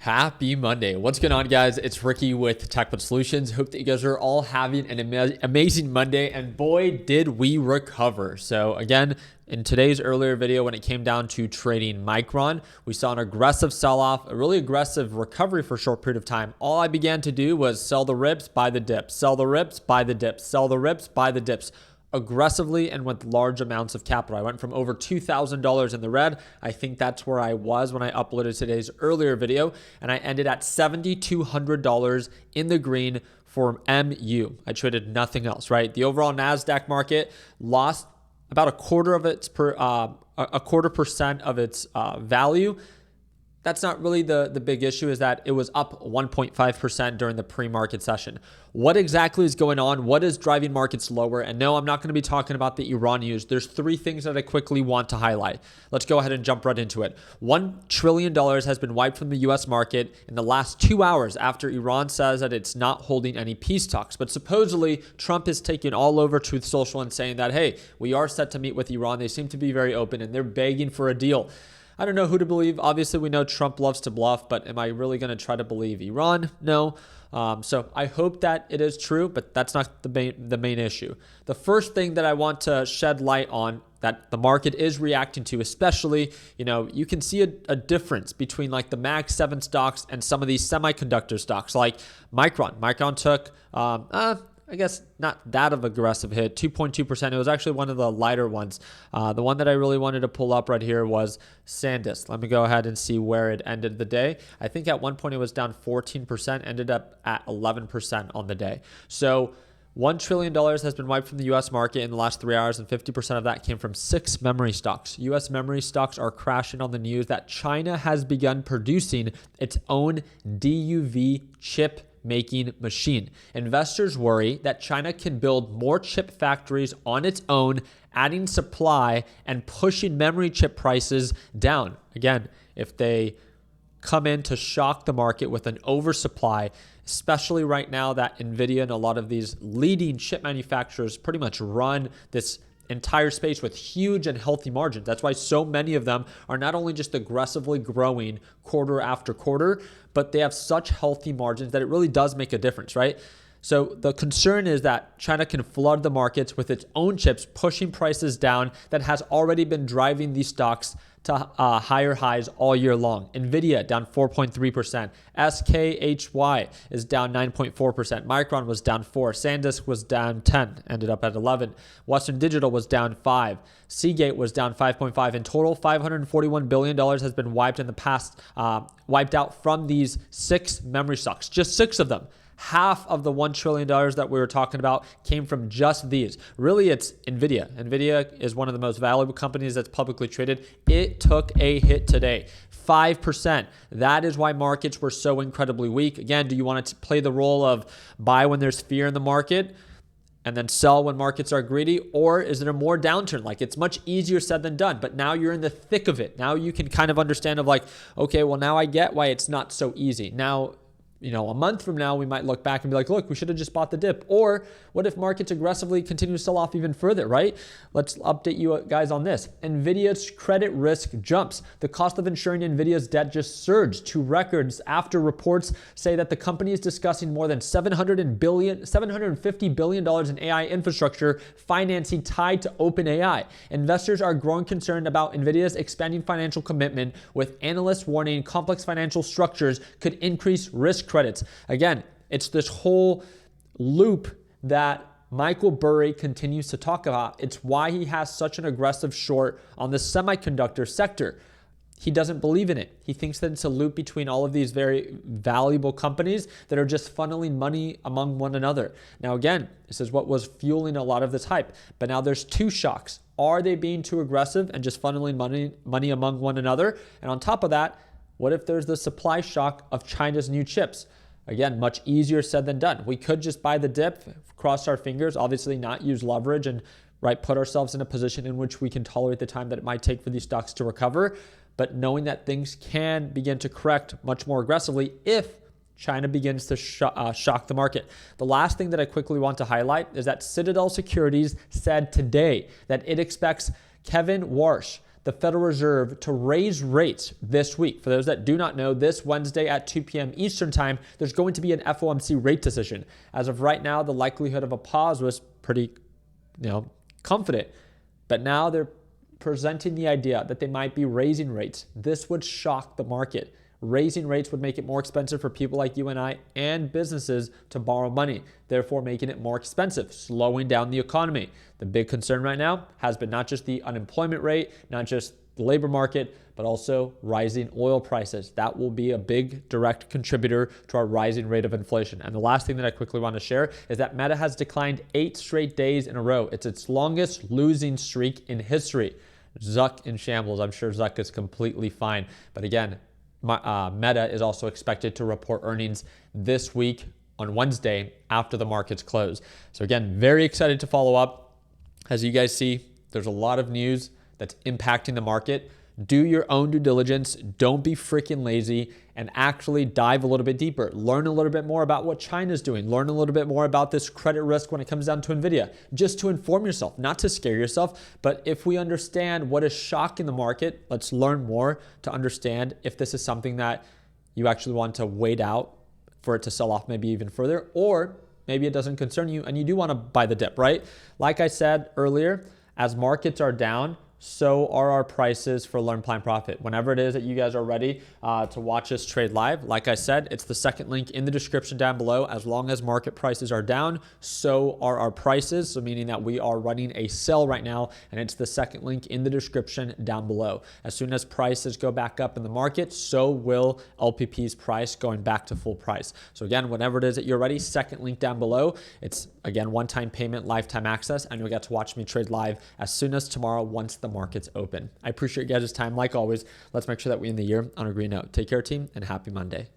Happy Monday. What's going on, guys? It's Ricky with TechBud Solutions. Hope that you guys are all having an amazing Monday, and boy, did we recover. So again, in today's earlier video, when it came down to trading Micron, we saw an aggressive sell-off, a really aggressive recovery for a short period of time. All I began to do was sell the rips, buy the dips, sell the rips, buy the dips, sell the rips, buy the dips, aggressively and with large amounts of capital. I went from over $2,000 in the red. I think that's where I was when I uploaded today's earlier video, and I ended at $7,200 in the green for MU. I traded nothing else, right? The overall NASDAQ market lost about a quarter percent of its value. That's not really the big issue, is that it was up 1.5% during the pre-market session. What exactly is going on? What is driving markets lower? And no, I'm not going to be talking about the Iran news. There's three things that I quickly want to highlight. Let's go ahead and jump right into it. $1 trillion has been wiped from the US market in the last 2 hours after Iran says that it's not holding any peace talks. But supposedly, Trump is taking all over Truth Social and saying that, hey, we are set to meet with Iran. They seem to be very open and they're begging for a deal. I don't know who to believe. Obviously, we know Trump loves to bluff, but am I really going to try to believe Iran? No. So I hope that it is true, but that's not the main issue. The first thing that I want to shed light on that the market is reacting to, especially, you can see a difference between like the Mag 7 stocks and some of these semiconductor stocks like Micron. Micron took, I guess not that of aggressive hit, 2.2%. It was actually one of the lighter ones. The one that I really wanted to pull up right here was SanDisk. Let me go ahead and see where it ended the day. I think at one point it was down 14%, ended up at 11% on the day. So $1 trillion has been wiped from the U.S. market in the last 3 hours, and 50% of that came from 6 memory stocks. U.S. memory stocks are crashing on the news that China has begun producing its own DUV chip making machine. Investors worry that China can build more chip factories on its own, adding supply and pushing memory chip prices down. Again, if they come in to shock the market with an oversupply, especially right now that Nvidia and a lot of these leading chip manufacturers pretty much run this entire space with huge and healthy margins. That's why so many of them are not only just aggressively growing quarter after quarter, but they have such healthy margins that it really does make a difference, right? So the concern is that China can flood the markets with its own chips, pushing prices down, that has already been driving these stocks to higher highs all year long. Nvidia down 4.3%. SKHY is down 9.4%. Micron was down 4. SanDisk was down 10, ended up at 11. Western Digital was down 5. Seagate was down 5.5. In total, $541 billion has been wiped in the past, wiped out from these 6 memory stocks, just 6 of them. Half of the $1 trillion that we were talking about came from just these. Really, it's Nvidia. Nvidia is one of the most valuable companies that's publicly traded. It took a hit today, 5%. That is why markets were so incredibly weak. Again, do you want to play the role of buy when there's fear in the market and then sell when markets are greedy? Or is there more downturn? Like, it's much easier said than done, but now you're in the thick of it. Now you can kind of understand of like, okay, well, now I get why it's not so easy. Now, a month from now, we might look back and be like, look, we should have just bought the dip. Or what if markets aggressively continue to sell off even further, right? Let's update you guys on this. Nvidia's credit risk jumps. The cost of insuring Nvidia's debt just surged to records after reports say that the company is discussing more than $750 billion in AI infrastructure financing tied to OpenAI. Investors are growing concerned about Nvidia's expanding financial commitment, with analysts warning complex financial structures could increase risk credits. Again, it's this whole loop that Michael Burry continues to talk about. It's why he has such an aggressive short on the semiconductor sector. He doesn't believe in it. He thinks that it's a loop between all of these very valuable companies that are just funneling money among one another. Now, again, this is what was fueling a lot of this hype. But now there's 2 shocks. Are they being too aggressive and just funneling money among one another? And on top of that, what if there's the supply shock of China's new chips? Again, much easier said than done. We could just buy the dip, cross our fingers, obviously not use leverage, and put ourselves in a position in which we can tolerate the time that it might take for these stocks to recover. But knowing that things can begin to correct much more aggressively if China begins to shock the market. The last thing that I quickly want to highlight is that Citadel Securities said today that it expects Kevin Warsh, the Federal Reserve to raise rates this week. For those that do not know, this Wednesday at 2 p.m. Eastern time, there's going to be an FOMC rate decision. As of right now, the likelihood of a pause was pretty, confident. But now they're presenting the idea that they might be raising rates. This would shock the market. Raising rates would make it more expensive for people like you and I and businesses to borrow money, therefore making it more expensive, slowing down the economy. The big concern right now has been not just the unemployment rate, not just the labor market, but also rising oil prices. That will be a big direct contributor to our rising rate of inflation. And the last thing that I quickly want to share is that Meta has declined 8 straight days in a row. It's its longest losing streak in history. Zuck in shambles. I'm sure Zuck is completely fine. But again, Meta is also expected to report earnings this week on Wednesday after the markets close. So again, very excited to follow up. As you guys see, there's a lot of news that's impacting the market. Do your own due diligence. Don't be freaking lazy and actually dive a little bit deeper. Learn a little bit more about what China's doing. Learn a little bit more about this credit risk when it comes down to Nvidia, just to inform yourself, not to scare yourself. But if we understand what is shocking the market, let's learn more to understand if this is something that you actually want to wait out for it to sell off maybe even further, or maybe it doesn't concern you and you do want to buy the dip, right? Like I said earlier, as markets are down, so are our prices for Learn, Plan, Profit. Whenever it is that you guys are ready to watch us trade live, like I said, it's the second link in the description down below. As long as market prices are down, so are our prices. So meaning that we are running a sell right now, and it's the second link in the description down below. As soon as prices go back up in the market, so will LPP's price going back to full price. So again, whenever it is that you're ready, second link down below. It's again, one-time payment, lifetime access, and you'll get to watch me trade live as soon as tomorrow once the markets open. I appreciate you guys' time. Like always, let's make sure that we end the year on a green note. Take care, team, and happy Monday.